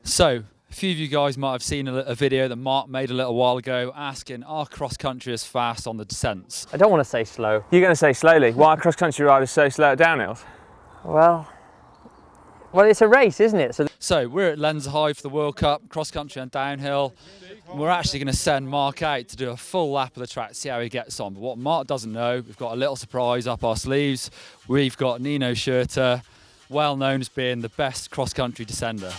So, a few of you guys might have seen a video that Mark made a little while ago asking, are cross country as fast on the descents? I don't want to say slow. You're going to say slowly. Why are cross-country riders so slow at downhills? Well, it's a race, isn't it? So we're at Lenzerheide for the World Cup, cross country and downhill. We're actually going to send Mark out to do a full lap of the track, see how he gets on. But what Mark doesn't know, we've got a little surprise up our sleeves. We've got Nino Schurter, well known as being the best cross country descender.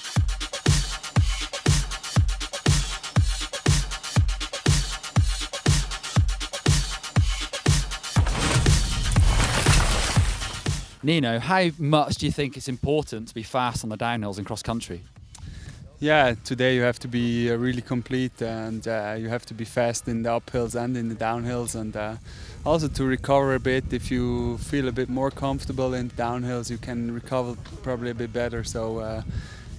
Nino, how much do you think it's important to be fast on the downhills in cross country? Yeah, today you have to be really complete, and you have to be fast in the uphills and in the downhills, and also to recover a bit. If you feel a bit more comfortable in downhills, you can recover probably a bit better. So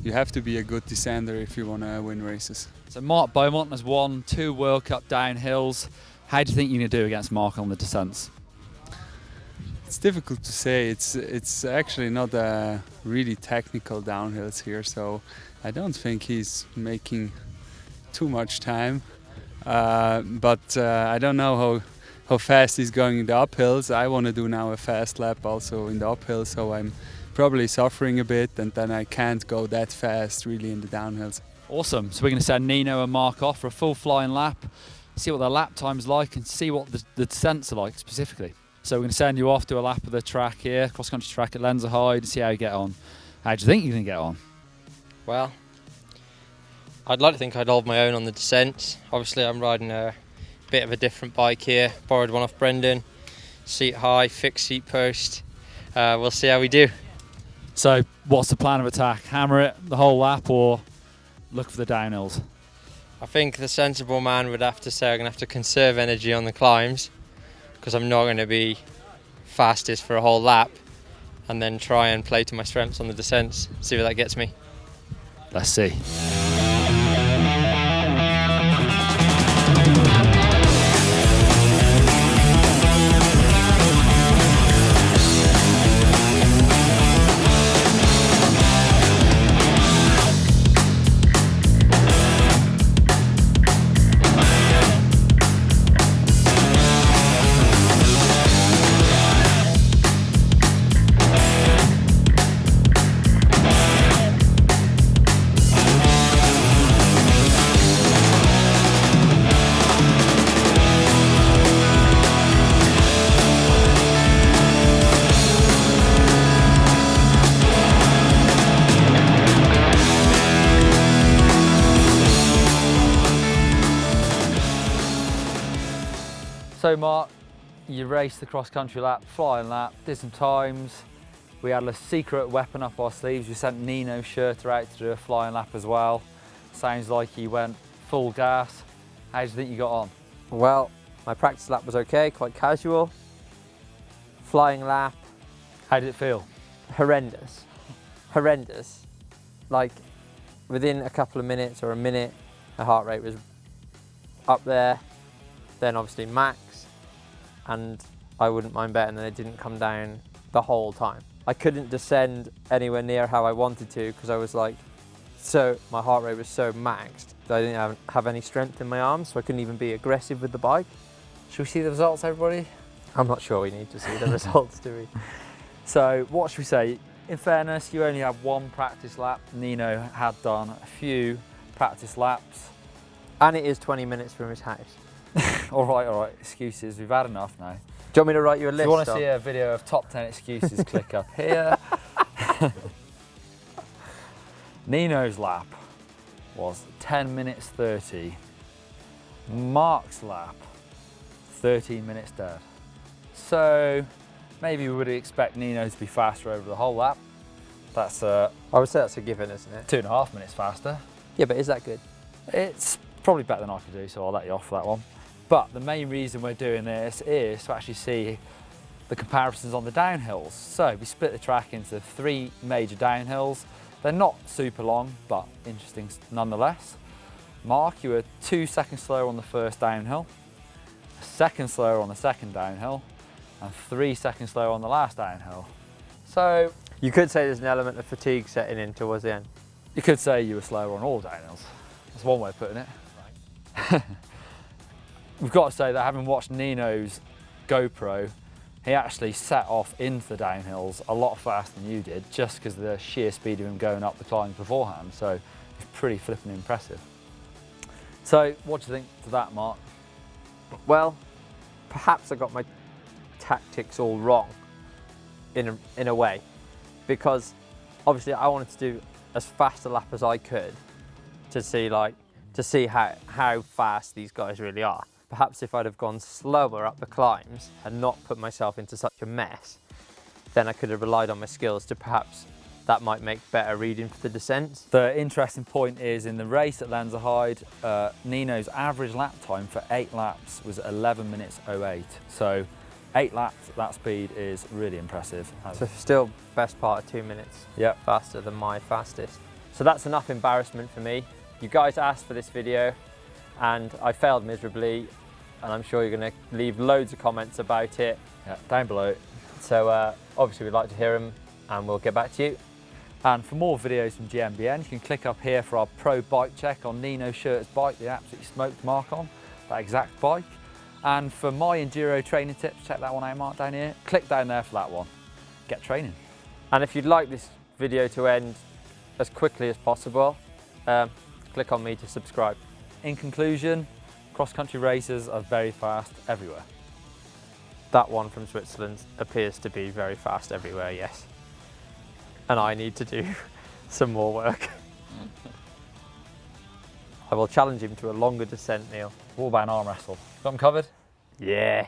you have to be a good descender if you want to win races. So Marc Beaumont has won 2 World Cup downhills. How do you think you're going to do against Marc on the descents? It's difficult to say. It's actually not really technical downhills here, so I don't think he's making too much time. But I don't know how fast he's going in the uphills. I want to do now a fast lap also in the uphill, so I'm probably suffering a bit, and then I can't go that fast really in the downhills. Awesome. So we're going to send Nino and Marc off for a full flying lap, see what their lap time's like, and see what the descents are like specifically. So we're going to send you off to a lap of the track here, cross-country track at Lenzerheide, and see how you get on. How do you think you're going to get on? Well, I'd like to think I'd hold my own on the descents. Obviously I'm riding a bit of a different bike here, borrowed one off Brendan, seat high, fixed seat post. We'll see how we do. So what's the plan of attack? Hammer it the whole lap or look for the downhills? I think the sensible man would have to say I'm going to have to conserve energy on the climbs, because I'm not going to be fastest for a whole lap, and then try and play to my strengths on the descents, see where that gets me. Let's see. So Mark, you raced the cross-country lap, flying lap, did some times. We had a secret weapon up our sleeves. We sent Nino Schurter out to do a flying lap as well. Sounds like he went full gas. How do you think you got on? Well, my practice lap was okay, quite casual. Flying lap. How did it feel? Horrendous. Horrendous. Like, within a couple of minutes or a minute, the heart rate was up there. Then obviously max, and I wouldn't mind betting that it didn't come down the whole time. I couldn't descend anywhere near how I wanted to, because I was like, my heart rate was so maxed that I didn't have any strength in my arms, so I couldn't even be aggressive with the bike. Should we see the results, everybody? I'm not sure we need to see the results, do we? So what should we say? In fairness, you only had 1 practice lap. Nino had done a few practice laps. And it is 20 minutes from his house. all right, excuses, we've had enough now. Do you want me to write you a list? If you want to see a video of top 10 excuses, click up here. Nino's lap was 10 minutes 30. Marc's lap, 13 minutes dead. So maybe we would expect Nino to be faster over the whole lap. That's I would say that's a given, isn't it? 2.5 minutes faster. Yeah, but is that good? It's probably better than I could do, so I'll let you off for that one. But the main reason we're doing this is to actually see the comparisons on the downhills. So we split the track into 3 major downhills. They're not super long, but interesting nonetheless. Marc, you were 2 seconds slower on the first downhill, 1 second slower on the second downhill, and 3 seconds slower on the last downhill. So you could say there's an element of fatigue setting in towards the end. You could say you were slower on all downhills. That's one way of putting it. Right. We've got to say that having watched Nino's GoPro, he actually set off into the downhills a lot faster than you did, just because of the sheer speed of him going up the climb beforehand. So it's pretty flipping impressive. So what do you think to that, Mark? Well, perhaps I got my tactics all wrong in a way, because obviously I wanted to do as fast a lap as I could to see how fast these guys really are. Perhaps if I'd have gone slower up the climbs and not put myself into such a mess, then I could have relied on my skills to perhaps that might make better reading for the descents. The interesting point is in the race at Lenzerheide, Nino's average lap time for 8 laps was 11 minutes 08. So 8 laps at that speed is really impressive. So still best part of 2 minutes faster than my fastest. So that's enough embarrassment for me. You guys asked for this video and I failed miserably, and I'm sure you're going to leave loads of comments about it. Yeah, down below. So obviously we'd like to hear them and we'll get back to you. And for more videos from GMBN, you can click up here for our pro bike check on Nino Schurter's bike, the absolutely smoked Mark on, that exact bike. And for my enduro training tips, check that one out, Mark, down here. Click down there for that one. Get training. And if you'd like this video to end as quickly as possible, click on me to subscribe. In conclusion, cross-country racers are very fast everywhere. That one from Switzerland appears to be very fast everywhere, yes. And I need to do some more work. I will challenge him to a longer descent, Neil. What about an arm wrestle? Got them covered? Yeah.